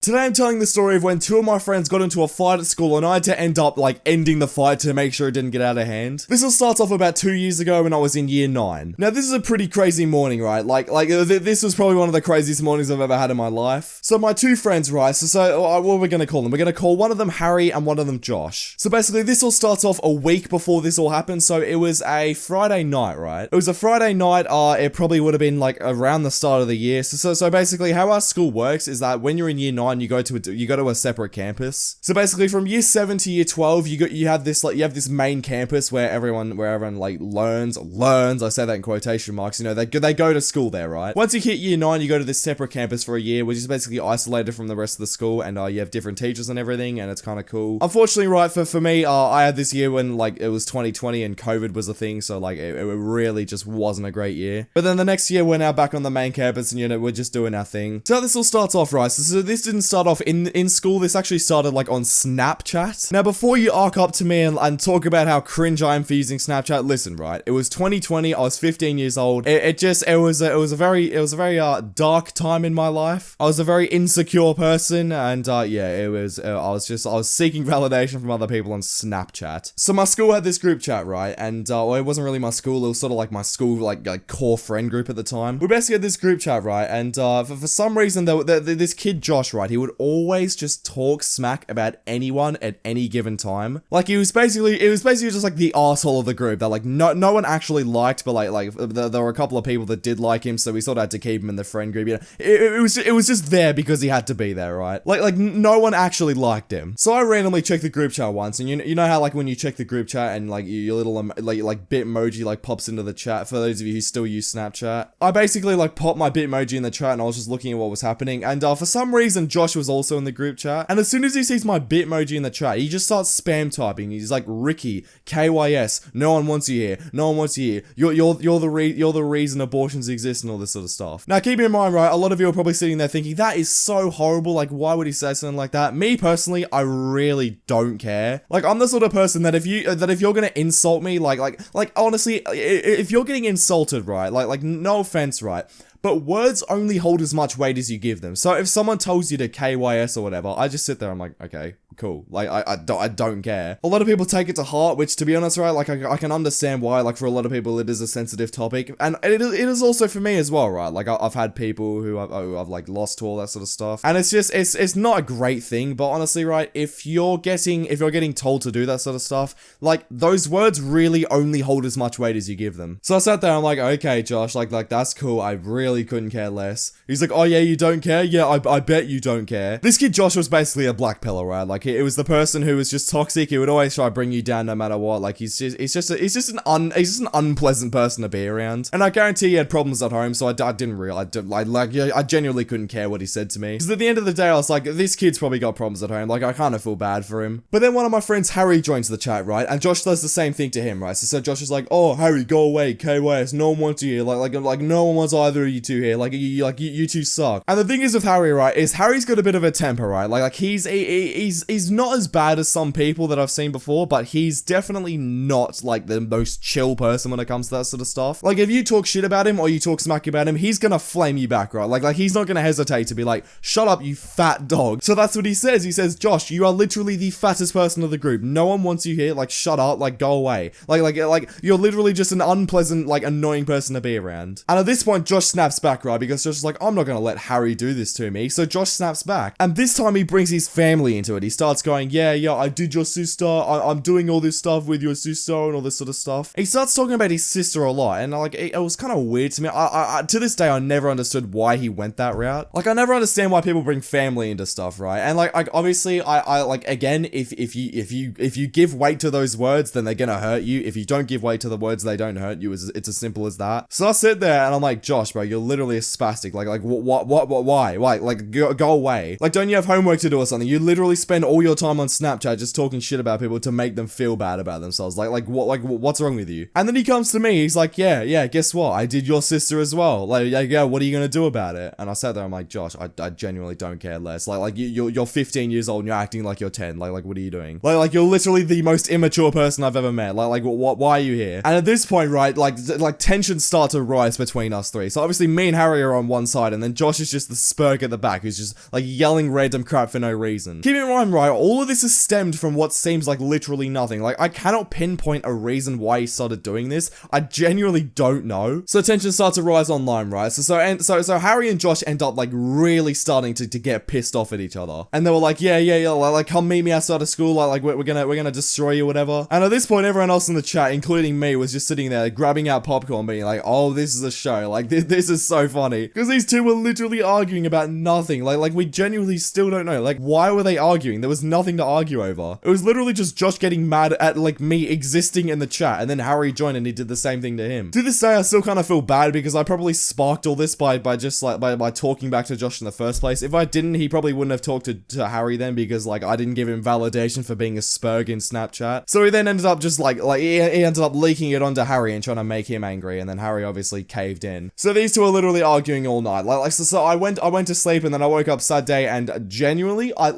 Today I'm telling the story of when two of my friends got into a fight at school and I had to end up ending the fight to make sure it didn't get out of hand. This all starts off about 2 years ago when I was in year 9. Now this is a pretty crazy morning, right? This was probably one of the craziest mornings I've ever had in my life. So my two friends, right, what are we gonna call them? We're gonna call one of them Harry and one of them Josh. So basically this all starts off a week before this all happened, so it was a Friday night, right? It was a Friday night, it probably would have been around the start of the year. So basically how our school works is that when you're in year 9, you go to a separate campus. So basically from year 7 to year 12, you have this main campus where everyone learns. I say that in quotation marks, you know, they go to school there, right? Once you hit year 9, you go to this separate campus for a year, which is basically isolated from the rest of the school, and you have different teachers and everything, and it's kind of cool. Unfortunately, right, for me, I had this year when it was 2020 and COVID was a thing, so it really just wasn't a great year. But then the next year we're now back on the main campus and, you know, we're just doing our thing. So this all starts off, right? So this didn't start off in school. This actually started on Snapchat. Now before you arc up to me and talk about how cringe I am for using Snapchat, listen, right? It was 2020. I was 15 years old. It was a very dark time in my life. I was a very insecure person, and I was seeking validation from other people on Snapchat. So my school had this group chat, right? And it wasn't really my school. It was sort of my school core friend group at the time. We basically had this group chat, right? And for some reason, this kid Josh, right? He would always just talk smack about anyone at any given time. It was basically just the arsehole of the group that no one actually liked, but there were a couple of people that did like him, so we sort of had to keep him in the friend group. You know, it was just there because he had to be there, right? No one actually liked him. So I randomly checked the group chat once, and you know how when you check the group chat and your little Bitmoji pops into the chat. For those of you who still use Snapchat, I basically popped my Bitmoji in the chat, and I was just looking at what was happening. And for some reason, Josh was also in the group chat, and as soon as he sees my Bitmoji in the chat, he just starts spam typing. He's like, Ricky, KYS, no one wants you here, no one wants you here, you're the reason abortions exist and all this sort of stuff. Now keep in mind, right, a lot of you are probably sitting there thinking, that is so horrible, why would he say something like that? Me personally, I really don't care. I'm the sort of person that if you're gonna insult me, honestly, if you're getting insulted, right, no offense, right, but words only hold as much weight as you give them. So if someone tells you to KYS or whatever, I just sit there, I'm like, okay, cool. I don't care. A lot of people take it to heart, which, to be honest, right, I can understand why, for a lot of people it is a sensitive topic, and it is also for me as well, right? I've had people who I've lost to all that sort of stuff, and it's not a great thing, but honestly, right, if you're getting told to do that sort of stuff, those words really only hold as much weight as you give them. So I sat there, I'm like, okay, Josh, that's cool, I really couldn't care less. He's like, oh yeah, you don't care? Yeah, I bet you don't care. This kid Josh was basically a black pillar, right? It was the person who was just toxic. He would always try to bring you down no matter what. He's just an unpleasant person to be around. And I guarantee he had problems at home, so I genuinely couldn't care what he said to me. Because at the end of the day, I was like, this kid's probably got problems at home. I kind of feel bad for him. But then one of my friends, Harry, joins the chat, right? And Josh does the same thing to him, right? So Josh is like, oh, Harry, go away, KYS, no one wants you here. No one wants either of you two here. You two suck. And the thing is with Harry, right, is Harry's got a bit of a temper, right? He's not as bad as some people that I've seen before, but he's definitely not the most chill person when it comes to that sort of stuff. If you talk shit about him or you talk smack about him, he's gonna flame you back, right? He's not gonna hesitate to be like, shut up, you fat dog. So that's what he says. He says, Josh, you are literally the fattest person of the group. No one wants you here. Shut up. Go away. You're literally just an unpleasant, annoying person to be around. And at this point, Josh snaps back, right? Because Josh is like, I'm not gonna let Harry do this to me. So Josh snaps back. And this time he brings his family into it. He starts going, yeah, I did your sister. I'm doing all this stuff with your sister and all this sort of stuff. He starts talking about his sister a lot. And it was kind of weird to me. I to this day, I never understood why he went that route. I never understand why people bring family into stuff, right? And obviously, again, if you give weight to those words, then they're gonna hurt you. If you don't give weight to the words, they don't hurt you. It's as simple as that. So I sit there and I'm like, Josh, bro, you're literally a spastic. Why? Go away. Don't you have homework to do or something? You literally spend all your time on Snapchat just talking shit about people to make them feel bad about themselves. What's wrong with you? And then he comes to me, he's like, yeah, guess what? I did your sister as well. Like, yeah, what are you gonna do about it? And I sat there, I'm like, Josh, I genuinely don't care less. Like you're 15 years old and you're acting like you're 10. Like what are you doing? Like you're literally the most immature person I've ever met. Why are you here? And at this point, right, like tensions start to rise between us three. So obviously me and Harry are on one side, and then Josh is just the spurg at the back who's just like yelling random crap for no reason. Keep in mind, right, all of this is stemmed from what seems like literally nothing. Like I cannot pinpoint a reason why he started doing this. I genuinely don't know. So tension starts to rise online, right? So Harry and Josh end up like really starting to get pissed off at each other. And they were like, yeah, like come meet me outside of school, like we're gonna destroy you, whatever. And at this point, everyone else in the chat, including me, was just sitting there grabbing out popcorn, being like, oh, this is a show. Like this is so funny. Because these two were literally arguing about nothing. Like we genuinely still don't know. Like, why were they arguing? There was nothing to argue over. It was literally just Josh getting mad at like me existing in the chat, and then Harry joined and he did the same thing to him. To this day, I still kind of feel bad because I probably sparked all this by talking back to Josh in the first place. If I didn't, he probably wouldn't have talked to Harry then, because like I didn't give him validation for being a spurg in Snapchat. So he then ended up just like he ended up leaking it onto Harry and trying to make him angry, and then Harry obviously caved in. So these two are literally arguing all night. So I went to sleep, and then I woke up Saturday, and genuinely I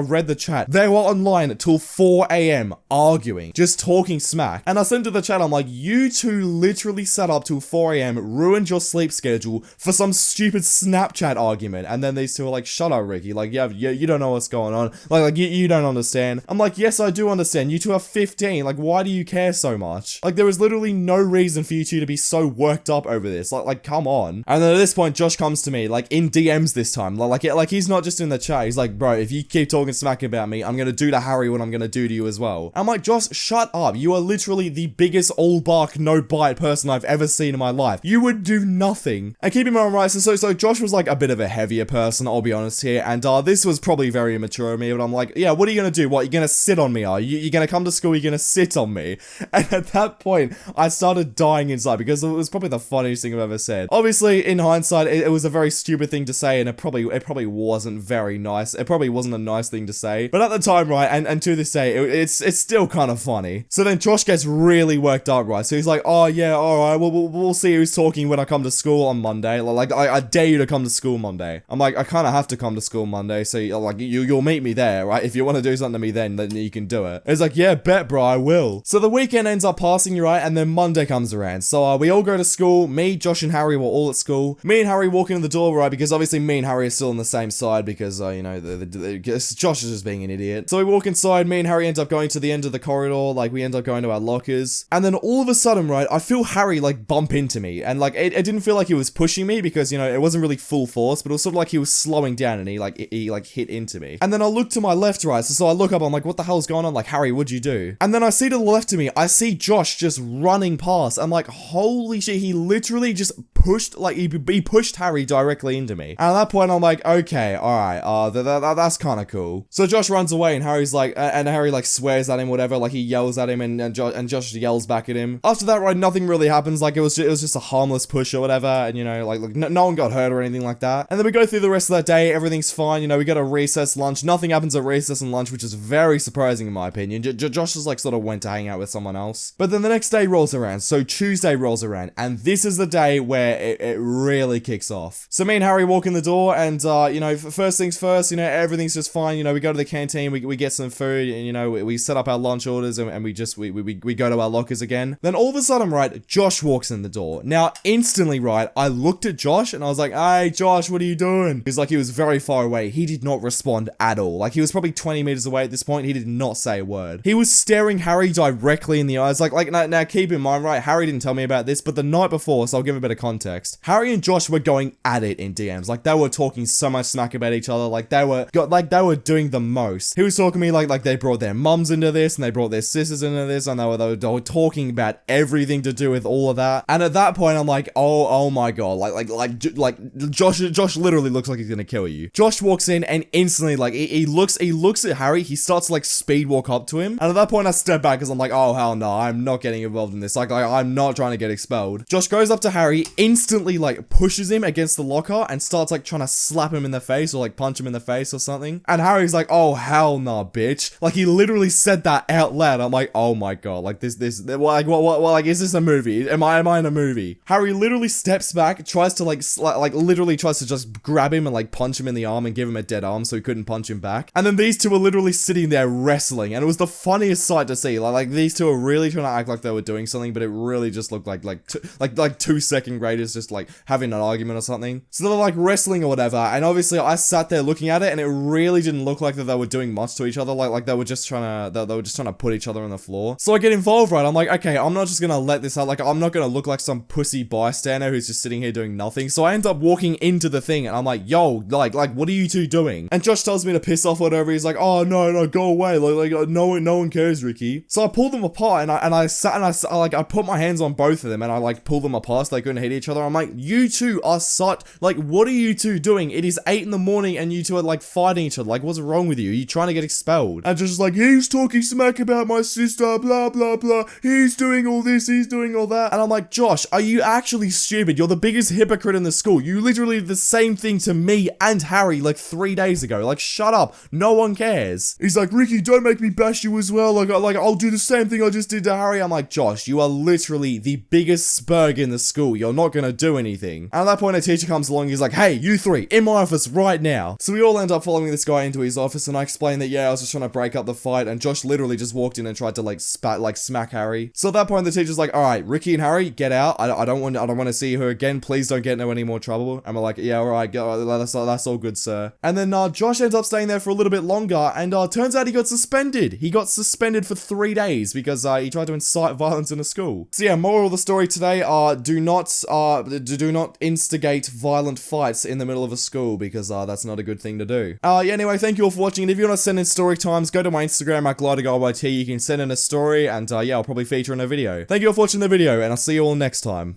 read the chat. They were online till 4 a.m. arguing, just talking smack. And I sent to the chat, I'm like, you two literally sat up till 4 a.m., ruined your sleep schedule for some stupid Snapchat argument. And then these two are like, shut up, Ricky. Like, yeah, you don't know what's going on. Like you don't understand. I'm like, yes, I do understand. You two are 15. Like, why do you care so much? Like, there is literally no reason for you two to be so worked up over this. Like, come on. And then at this point, Josh comes to me, like, in DMs this time. Like he's not just in the chat. He's like, bro, if you keep talking smack about me, I'm gonna do to Harry what I'm gonna do to you as well. I'm like, Josh, shut up. You are literally the biggest all bark, no bite person I've ever seen in my life. You would do nothing. And keep in mind, right, so Josh was like a bit of a heavier person, I'll be honest here, and this was probably very immature of me, but I'm like, yeah, what are you gonna do? What, you're gonna sit on me, are you? You're gonna come to school, you're gonna sit on me? And at that point, I started dying inside, because it was probably the funniest thing I've ever said. Obviously, in hindsight, it was a very stupid thing to say, and it probably wasn't very nice. It probably wasn't a nice thing to say, but at the time, right, and to this day, it's still kind of funny. So then Josh gets really worked up, right? So he's like, oh yeah, alright, we'll see who's talking when I come to school on Monday. Like, I dare you to come to school Monday. I'm like, I kind of have to come to school Monday, so you'll meet me there, right? If you want to do something to me then you can do it. It's like, yeah, bet, bro, I will. So the weekend ends up passing, right? And then Monday comes around. So we all go to school. Me, Josh, and Harry were all at school. Me and Harry walk into the door, right? Because obviously me and Harry are still on the same side, because, Josh is just being an idiot. So we walk inside. Me and Harry end up going to the end of the corridor. Like, we end up going to our lockers. And then all of a sudden, right, I feel Harry, like, bump into me. And, like, it didn't feel like he was pushing me, because, it wasn't really full force, but it was sort of like he was slowing down, and he hit into me. And then I look to my left, right? So I look up, I'm like, what the hell's going on? Like, Harry, what'd you do? And then I see to the left of me, I see Josh just running past. I'm like, holy shit, he literally just pushed, like, he pushed Harry directly into me. And at that point, I'm like, okay, alright, that's kind of cool. So Josh runs away, and Harry's like, and Harry, like, swears at him, whatever, like, he yells at him, and Josh yells back at him. After that, right, nothing really happens. Like, it was just a harmless push or whatever, and, no one got hurt or anything like that. And then we go through the rest of that day, everything's fine, we got a recess lunch, nothing happens at recess and lunch, which is very surprising in my opinion. Josh just, like, sort of went to hang out with someone else. But then the next day rolls around, so Tuesday rolls around, and this is the day where it really kicks off. So me and Harry walk in the door, and, first things first, everything's just fine, we go to the canteen, we get some food, and, we set up our lunch orders, and we go to our lockers again. Then all of a sudden, right, Josh walks in the door. Now, instantly, right, I looked at Josh, and I was like, hey, Josh, what are you doing? Because, like, he was very far away. He did not respond at all. Like, he was probably 20 meters away at this point. He did not say a word. He was staring Harry directly in the eyes. Now keep in mind, right, Harry didn't tell me about this, but the night before, so I'll give a bit of context, Harry and Josh were going at it in DMs. Like, they were talking so much smack about each other. Like, they were doing the most. He was talking to me like they brought their mums into this, and they brought their sisters into this, and they were talking about everything to do with all of that. And at that point, I'm like, oh my god, Josh literally looks like he's gonna kill you. Josh walks in, and instantly, like, he looks at Harry, he starts to, like, speed walk up to him, and at that point I step back, because I'm like, oh hell no, I'm not getting involved in this. Like, I'm not trying to get expelled. Josh goes up to Harry, instantly, like, pushes him against the locker, and starts, like, trying to slap him in the face, or, like, punch him in the face or something. And Harry's like, oh, hell nah, bitch. Like, he literally said that out loud. I'm like, oh my god, like, like, is this a movie? Am I in a movie? Harry literally steps back, tries to, literally tries to just grab him and, like, punch him in the arm and give him a dead arm so he couldn't punch him back. And then these two are literally sitting there wrestling, and it was the funniest sight to see. Like these two are really trying to act like they were doing something, but it really just looked like 2 second graders just, like, having an argument or something. So they're, like, wrestling or whatever, and obviously I sat there looking at it, and it really didn't look like that they were doing much to each other. Like they were just trying to put each other on the floor. So I get involved, right? I'm like, okay, I'm not just gonna let this out. Like, I'm not gonna look like some pussy bystander who's just sitting here doing nothing. So I end up walking into the thing, and I'm like, yo, like what are you two doing? And Josh tells me to piss off, whatever. He's like, oh no, go away. Like no one cares, Ricky. So I pull them apart, and I put my hands on both of them, and I, like, pull them apart so they couldn't hit each other. I'm like, you two are like, what are you two doing? It is 8 in the morning, and you two are, like, fighting each other. Like, what's wrong with you? Are you trying to get expelled? And just like, he's talking smack about my sister, blah blah blah. He's doing all this, he's doing all that. And I'm like, Josh, are you actually stupid? You're the biggest hypocrite in the school. You literally did the same thing to me and Harry like 3 days ago. Like, shut up. No one cares. He's like, Ricky, don't make me bash you as well. Like I'll do the same thing I just did to Harry. I'm like, Josh, you are literally the biggest spurg in the school. You're not gonna do anything. And at that point, a teacher comes along. He's like, hey, you three, in my office right now. So we all end up following this guy into his office, and I explain that, yeah, I was just trying to break up the fight, and Josh literally just walked in and tried to, like, smack Harry. So at that point, the teacher's like, all right, Ricky and Harry, get out. I don't want to see her again. Please don't get into any more trouble. And we're like, yeah, all right, that's all good, sir. And then Josh ends up staying there for a little bit longer, and turns out he got suspended. He got suspended for 3 days because he tried to incite violence in a school. So yeah, moral of the story today: do not instigate violent fights in the middle of a school, because that's not a good thing to do. Yeah, anyway, thank you all for watching, and if you want to send in story times, go to my Instagram at gliderguyyt. You can send in a story, and yeah, I'll probably feature in a video. Thank you all for watching the video, and I'll see you all next time.